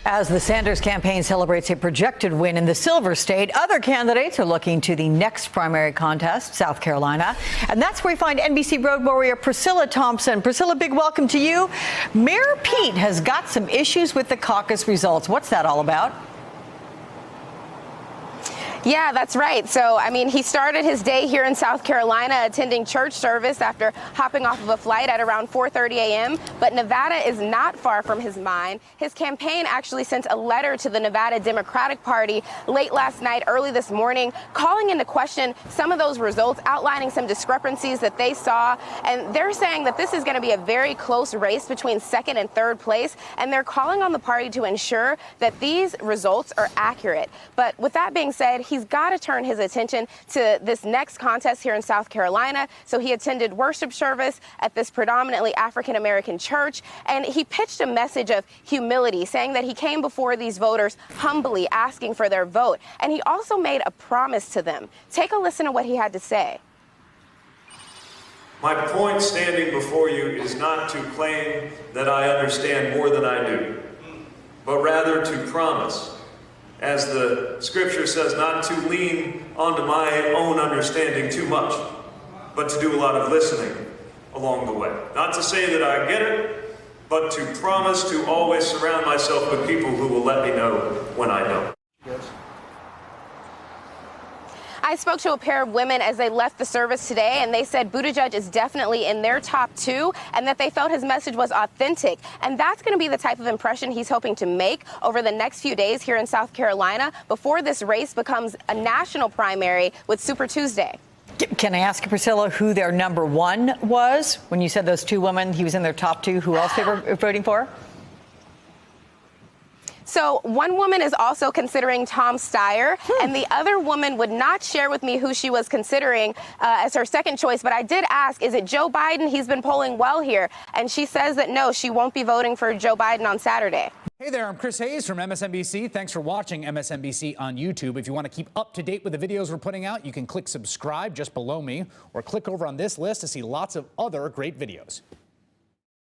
As the Sanders campaign celebrates a projected win in the Silver State, other candidates are looking to the next primary contest, South Carolina. And that's where we find NBC road warrior Priscilla Thompson. Priscilla, big welcome to you. Mayor Pete has got some issues with the caucus results. What's that all about? Yeah, that's right. So, he started his day here in South Carolina attending church service after hopping off of a flight at around 4:30 a.m. But Nevada is not far from his mind. His campaign actually sent a letter to the Nevada Democratic Party late last night, early this morning, calling into question some of those results, outlining some discrepancies that they saw. And they're saying that this is going to be a very close race between second and third place. And they're calling on the party to ensure that these results are accurate. But with that being said, he's got to turn his attention to this next contest here in South Carolina. So he attended worship service at this predominantly African-American church, and he pitched a message of humility, saying that he came before these voters humbly asking for their vote. And he also made a promise to them. Take a listen to what he had to say. My point standing before you is not to claim that I understand more than I do, but rather to promise, as the scripture says, not to lean onto my own understanding too much, but to do a lot of listening along the way. Not to say that I get it, but to promise to always surround myself with people who will let me know when I don't. Yes. I spoke to a pair of women as they left the service today, and they said Buttigieg is definitely in their top two and that they felt his message was authentic. And that's going to be the type of impression he's hoping to make over the next few days here in South Carolina before this race becomes a national primary with Super Tuesday. Can I ask you, Priscilla, who their number one was? When you said those two women, he was in their top two, who else they were voting for? So one woman is also considering Tom Steyer, and the other woman would not share with me who she was considering as her second choice. But I did ask, is it Joe Biden? He's been polling well here. And she says that no, she won't be voting for Joe Biden on Saturday. Hey there, I'm Chris Hayes from MSNBC. Thanks for watching MSNBC on YouTube. If you want to keep up to date with the videos we're putting out, you can click subscribe just below me or click over on this list to see lots of other great videos.